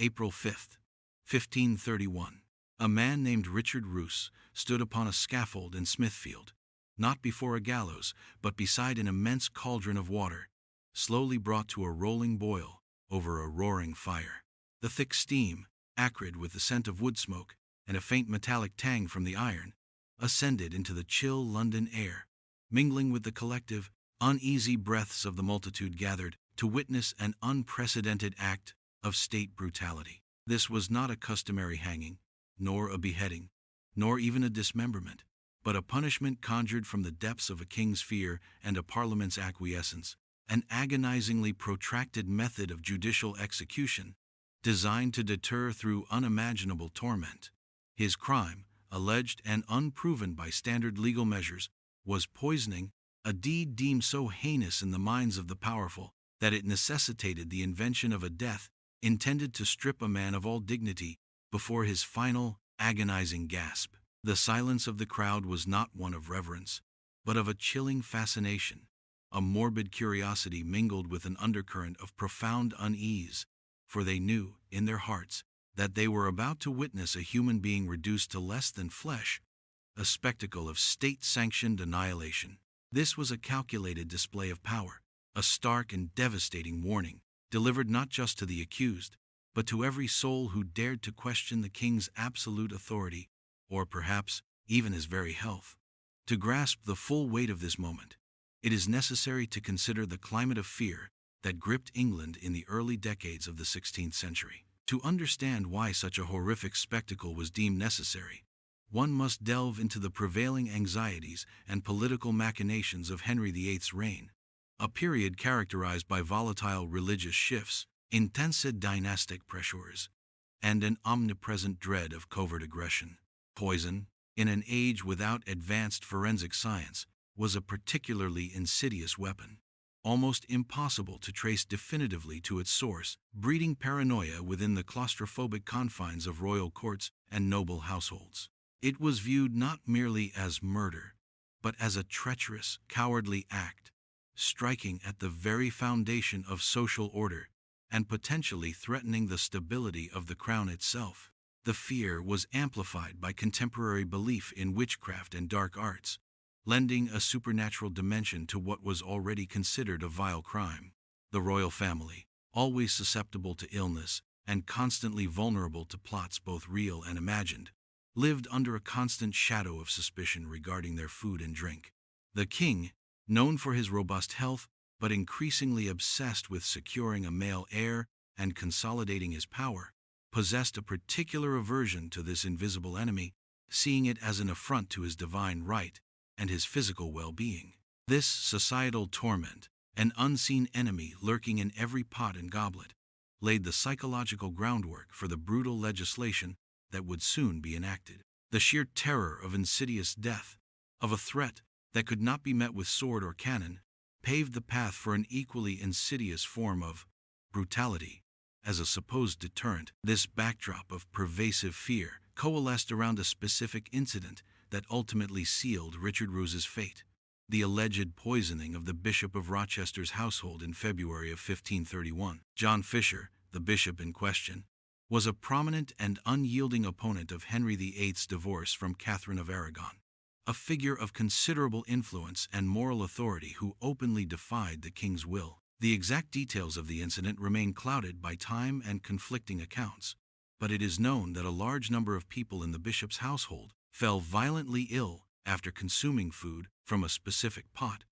April 5th, 1531. A man named Richard Roose stood upon a scaffold in Smithfield, not before a gallows, but beside an immense cauldron of water, slowly brought to a rolling boil over a roaring fire. The thick steam, acrid with the scent of wood smoke and a faint metallic tang from the iron, ascended into the chill London air, mingling with the collective, uneasy breaths of the multitude gathered to witness an unprecedented act of state brutality. This was not a customary hanging, nor a beheading, nor even a dismemberment, but a punishment conjured from the depths of a king's fear and a parliament's acquiescence, an agonizingly protracted method of judicial execution, designed to deter through unimaginable torment. His crime, alleged and unproven by standard legal measures, was poisoning, a deed deemed so heinous in the minds of the powerful that it necessitated the invention of a death intended to strip a man of all dignity before his final, agonizing gasp. The silence of the crowd was not one of reverence, but of a chilling fascination, a morbid curiosity mingled with an undercurrent of profound unease, for they knew, in their hearts, that they were about to witness a human being reduced to less than flesh, a spectacle of state-sanctioned annihilation. This was a calculated display of power, a stark and devastating warning, delivered not just to the accused, but to every soul who dared to question the king's absolute authority, or perhaps even his very health. To grasp the full weight of this moment, it is necessary to consider the climate of fear that gripped England in the early decades of the 16th century. To understand why such a horrific spectacle was deemed necessary, one must delve into the prevailing anxieties and political machinations of Henry VIII's reign, a period characterized by volatile religious shifts, intense dynastic pressures, and an omnipresent dread of covert aggression. Poison, in an age without advanced forensic science, was a particularly insidious weapon, almost impossible to trace definitively to its source, breeding paranoia within the claustrophobic confines of royal courts and noble households. It was viewed not merely as murder, but as a treacherous, cowardly act, striking at the very foundation of social order and potentially threatening the stability of the crown itself. The fear was amplified by contemporary belief in witchcraft and dark arts, lending a supernatural dimension to what was already considered a vile crime. The royal family, always susceptible to illness and constantly vulnerable to plots both real and imagined, lived under a constant shadow of suspicion regarding their food and drink. The king, known for his robust health, but increasingly obsessed with securing a male heir and consolidating his power, possessed a particular aversion to this invisible enemy, seeing it as an affront to his divine right and his physical well-being. This societal torment, an unseen enemy lurking in every pot and goblet, laid the psychological groundwork for the brutal legislation that would soon be enacted. The sheer terror of insidious death, of a threat that could not be met with sword or cannon, paved the path for an equally insidious form of brutality as a supposed deterrent. This backdrop of pervasive fear coalesced around a specific incident that ultimately sealed Richard Roose's fate: the alleged poisoning of the Bishop of Rochester's household in February of 1531. John Fisher, the bishop in question, was a prominent and unyielding opponent of Henry VIII's divorce from Catherine of Aragon, a figure of considerable influence and moral authority who openly defied the king's will. The exact details of the incident remain clouded by time and conflicting accounts, but it is known that a large number of people in the bishop's household fell violently ill after consuming food from a specific pot,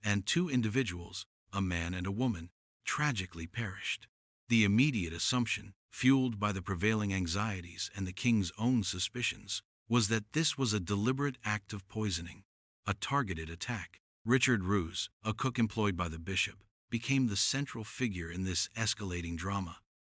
and 2 individuals, a man and a woman, tragically perished. The immediate assumption, fueled by the prevailing anxieties and the king's own suspicions, was that this was a deliberate act of poisoning, a targeted attack. Richard Roose, a cook employed by the bishop, became the central figure in this escalating drama,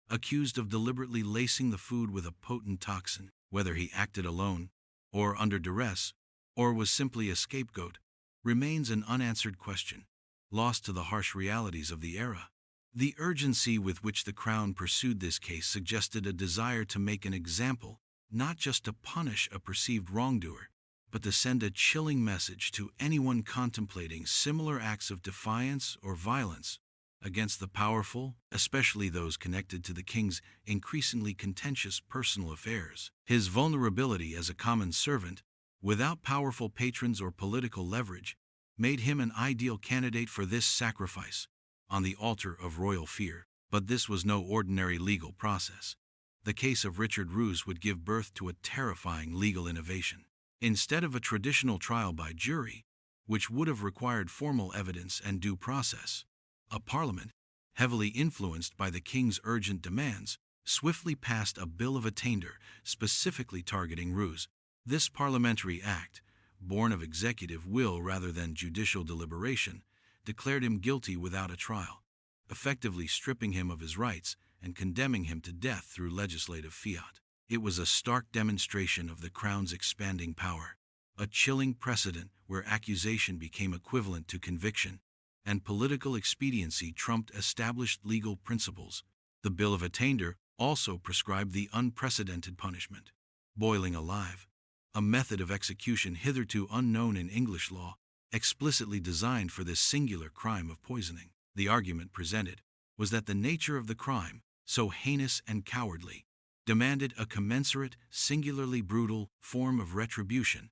accused of deliberately lacing the food with a potent toxin. Whether he acted alone, or under duress, or was simply a scapegoat, remains an unanswered question, lost to the harsh realities of the era. The urgency with which the Crown pursued this case suggested a desire to make an example, not just to punish a perceived wrongdoer, but to send a chilling message to anyone contemplating similar acts of defiance or violence, against the powerful, especially those connected to the king's increasingly contentious personal affairs. His vulnerability as a common servant, without powerful patrons or political leverage, made him an ideal candidate for this sacrifice on the altar of royal fear. But this was no ordinary legal process. The case of Richard Roose would give birth to a terrifying legal innovation. Instead of a traditional trial by jury, which would have required formal evidence and due process, a parliament, heavily influenced by the king's urgent demands, swiftly passed a bill of attainder specifically targeting Roose. This parliamentary act, born of executive will rather than judicial deliberation, declared him guilty without a trial, effectively stripping him of his rights and condemning him to death through legislative fiat. It was a stark demonstration of the crown's expanding power, a chilling precedent where accusation became equivalent to conviction, and political expediency trumped established legal principles. The Bill of Attainder also prescribed the unprecedented punishment, boiling alive, a method of execution hitherto unknown in English law, explicitly designed for this singular crime of poisoning. The argument presented was that the nature of the crime, so heinous and cowardly, demanded a commensurate, singularly brutal form of retribution,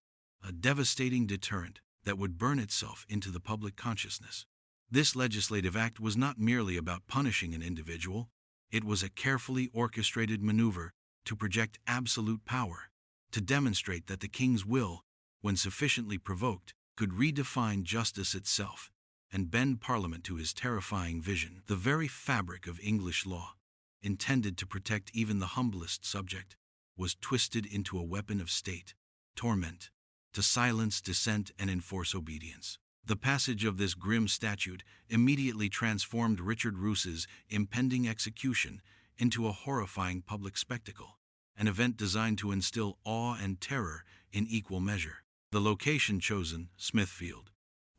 a devastating deterrent that would burn itself into the public consciousness. This legislative act was not merely about punishing an individual, it was a carefully orchestrated maneuver to project absolute power, to demonstrate that the king's will, when sufficiently provoked, could redefine justice itself and bend Parliament to his terrifying vision. The very fabric of English law, intended to protect even the humblest subject, was twisted into a weapon of state, torment, to silence dissent and enforce obedience. The passage of this grim statute immediately transformed Richard Roose's impending execution into a horrifying public spectacle, an event designed to instill awe and terror in equal measure. The location chosen, Smithfield,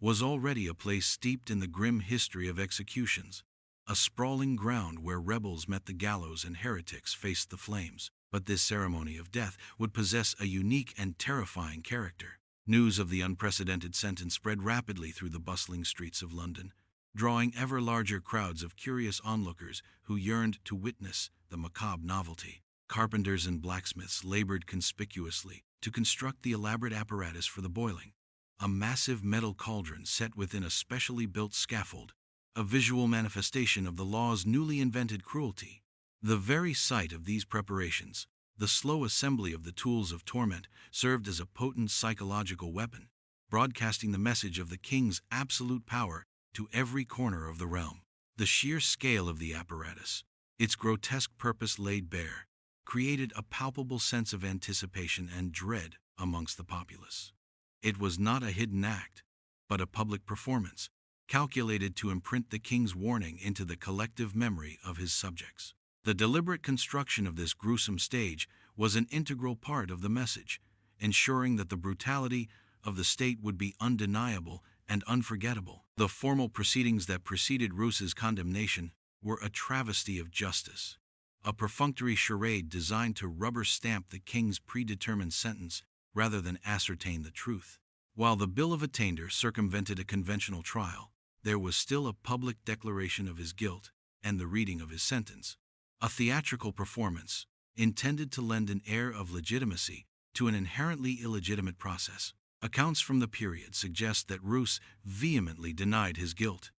was already a place steeped in the grim history of executions, a sprawling ground where rebels met the gallows and heretics faced the flames. But this ceremony of death would possess a unique and terrifying character. News of the unprecedented sentence spread rapidly through the bustling streets of London, drawing ever larger crowds of curious onlookers who yearned to witness the macabre novelty. Carpenters and blacksmiths labored conspicuously to construct the elaborate apparatus for the boiling, a massive metal cauldron set within a specially built scaffold, a visual manifestation of the law's newly invented cruelty. The very sight of these preparations, the slow assembly of the tools of torment, served as a potent psychological weapon, broadcasting the message of the king's absolute power to every corner of the realm. The sheer scale of the apparatus, its grotesque purpose laid bare, created a palpable sense of anticipation and dread amongst the populace. It was not a hidden act, but a public performance, calculated to imprint the king's warning into the collective memory of his subjects. The deliberate construction of this gruesome stage was an integral part of the message, ensuring that the brutality of the state would be undeniable and unforgettable. The formal proceedings that preceded Roose's condemnation were a travesty of justice, a perfunctory charade designed to rubber-stamp the king's predetermined sentence rather than ascertain the truth. While the Bill of Attainder circumvented a conventional trial, there was still a public declaration of his guilt and the reading of his sentence, a theatrical performance intended to lend an air of legitimacy to an inherently illegitimate process. Accounts from the period suggest that Roose vehemently denied his guilt,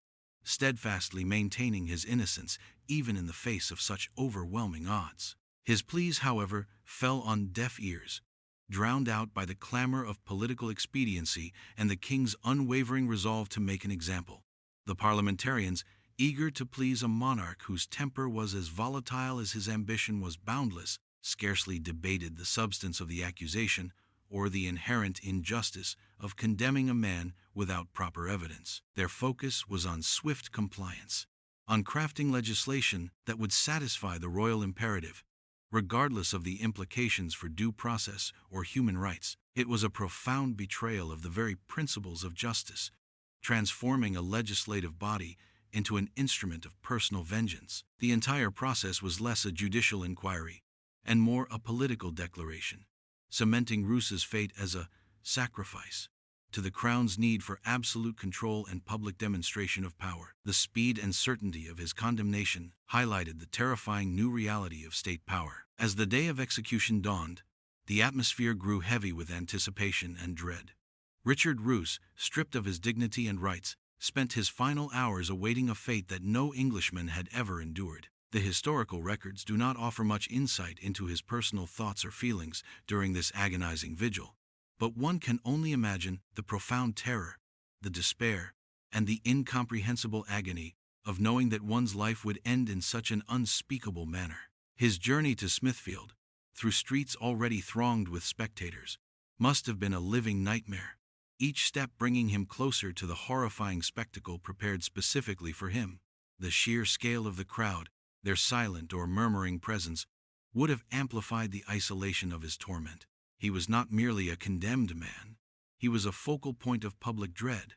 steadfastly maintaining his innocence even in the face of such overwhelming odds. His pleas, however, fell on deaf ears, drowned out by the clamor of political expediency and the king's unwavering resolve to make an example. The parliamentarians, eager to please a monarch whose temper was as volatile as his ambition was boundless, scarcely debated the substance of the accusation or the inherent injustice of condemning a man without proper evidence. Their focus was on swift compliance, on crafting legislation that would satisfy the royal imperative, regardless of the implications for due process or human rights. It was a profound betrayal of the very principles of justice, transforming a legislative body into an instrument of personal vengeance. The entire process was less a judicial inquiry and more a political declaration, cementing Roose's fate as a sacrifice to the crown's need for absolute control and public demonstration of power. The speed and certainty of his condemnation highlighted the terrifying new reality of state power. As the day of execution dawned, the atmosphere grew heavy with anticipation and dread. Richard Roose, stripped of his dignity and rights, spent his final hours awaiting a fate that no Englishman had ever endured. The historical records do not offer much insight into his personal thoughts or feelings during this agonizing vigil, but one can only imagine the profound terror, the despair, and the incomprehensible agony of knowing that one's life would end in such an unspeakable manner. His journey to Smithfield, through streets already thronged with spectators, must have been a living nightmare, each step bringing him closer to the horrifying spectacle prepared specifically for him. The sheer scale of the crowd, their silent or murmuring presence, would have amplified the isolation of his torment. He was not merely a condemned man, he was a focal point of public dread,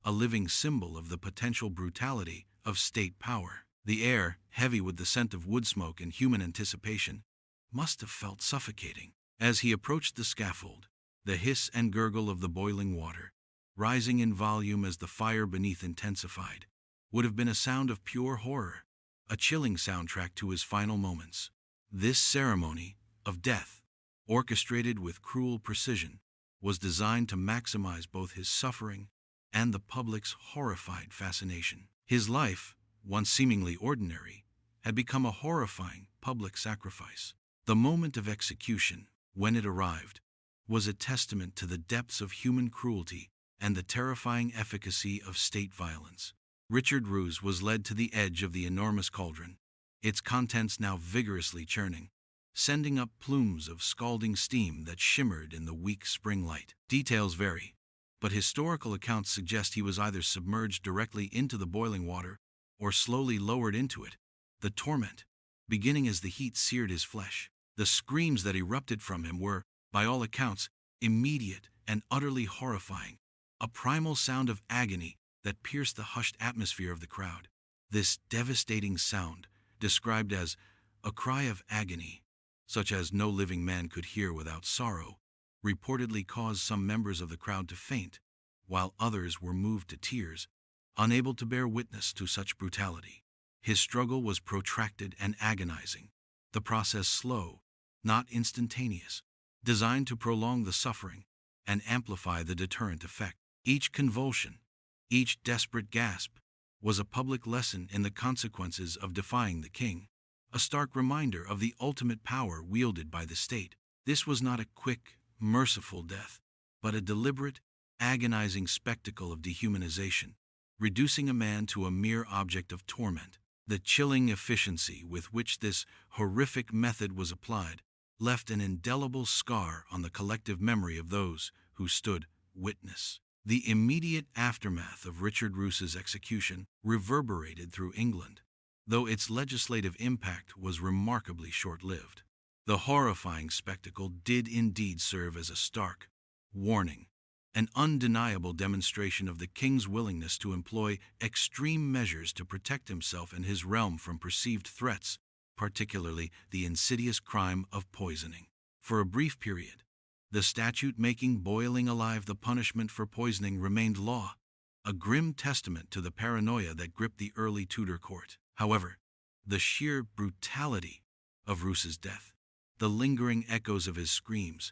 a living symbol of the potential brutality of state power. The air, heavy with the scent of wood smoke and human anticipation, must have felt suffocating. As he approached the scaffold, the hiss and gurgle of the boiling water, rising in volume as the fire beneath intensified, would have been a sound of pure horror, a chilling soundtrack to his final moments. This ceremony of death, orchestrated with cruel precision, was designed to maximize both his suffering and the public's horrified fascination. His life, once seemingly ordinary, had become a horrifying public sacrifice. The moment of execution, when it arrived, was a testament to the depths of human cruelty and the terrifying efficacy of state violence. Richard Roose was led to the edge of the enormous cauldron, its contents now vigorously churning, sending up plumes of scalding steam that shimmered in the weak spring light. Details vary, but historical accounts suggest he was either submerged directly into the boiling water or slowly lowered into it, the torment beginning as the heat seared his flesh. The screams that erupted from him were, by all accounts, immediate and utterly horrifying, a primal sound of agony that pierced the hushed atmosphere of the crowd. This devastating sound, described as a cry of agony, such as no living man could hear without sorrow, reportedly caused some members of the crowd to faint, while others were moved to tears, unable to bear witness to such brutality. His struggle was protracted and agonizing, the process slow, not instantaneous, designed to prolong the suffering and amplify the deterrent effect. Each convulsion, each desperate gasp, was a public lesson in the consequences of defying the king, a stark reminder of the ultimate power wielded by the state. This was not a quick, merciful death, but a deliberate, agonizing spectacle of dehumanization, reducing a man to a mere object of torment. The chilling efficiency with which this horrific method was applied left an indelible scar on the collective memory of those who stood witness. The immediate aftermath of Richard Roose's execution reverberated through England, though its legislative impact was remarkably short-lived. The horrifying spectacle did indeed serve as a stark warning, an undeniable demonstration of the king's willingness to employ extreme measures to protect himself and his realm from perceived threats, particularly the insidious crime of poisoning. For a brief period, the statute making boiling alive the punishment for poisoning remained law, a grim testament to the paranoia that gripped the early Tudor court. However, the sheer brutality of Roose's death, the lingering echoes of his screams,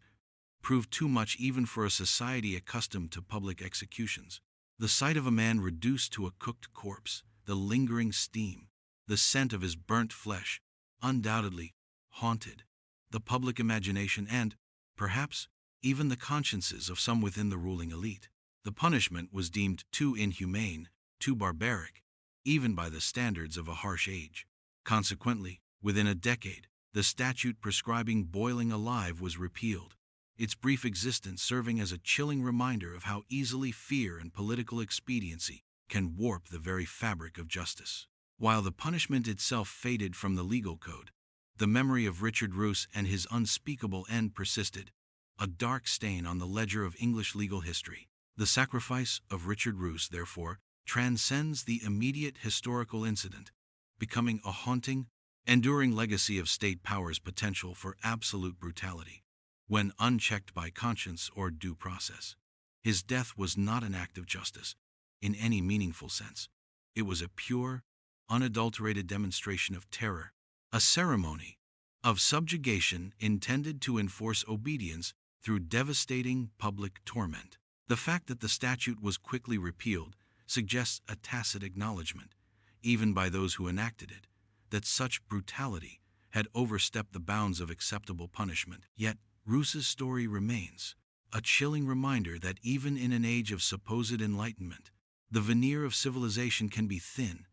proved too much even for a society accustomed to public executions. The sight of a man reduced to a cooked corpse, the lingering steam, the scent of his burnt flesh, undoubtedly haunted the public imagination and, perhaps, even the consciences of some within the ruling elite. The punishment was deemed too inhumane, too barbaric, even by the standards of a harsh age. Consequently, within a decade, the statute prescribing boiling alive was repealed, its brief existence serving as a chilling reminder of how easily fear and political expediency can warp the very fabric of justice. While the punishment itself faded from the legal code, the memory of Richard Roose and his unspeakable end persisted, a dark stain on the ledger of English legal history. The sacrifice of Richard Roose, therefore, transcends the immediate historical incident, becoming a haunting, enduring legacy of state power's potential for absolute brutality, when unchecked by conscience or due process. His death was not an act of justice, in any meaningful sense. It was a pure, unadulterated demonstration of terror, a ceremony of subjugation intended to enforce obedience through devastating public torment. The fact that the statute was quickly repealed suggests a tacit acknowledgement, even by those who enacted it, that such brutality had overstepped the bounds of acceptable punishment. Yet, Roose's story remains a chilling reminder that even in an age of supposed enlightenment, the veneer of civilization can be thin,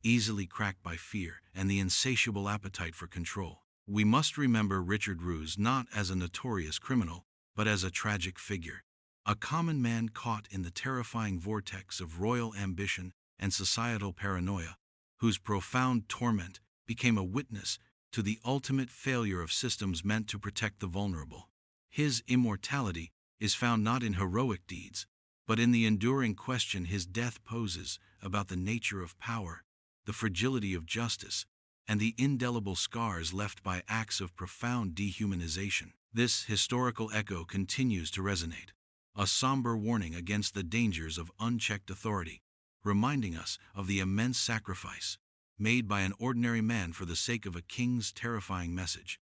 easily cracked by fear and the insatiable appetite for control. We must remember Richard Roose not as a notorious criminal, but as a tragic figure, a common man caught in the terrifying vortex of royal ambition and societal paranoia, whose profound torment became a witness to the ultimate failure of systems meant to protect the vulnerable. His immortality is found not in heroic deeds, but in the enduring question his death poses about the nature of power, the fragility of justice, and the indelible scars left by acts of profound dehumanization. This historical echo continues to resonate, a somber warning against the dangers of unchecked authority, reminding us of the immense sacrifice made by an ordinary man for the sake of a king's terrifying message.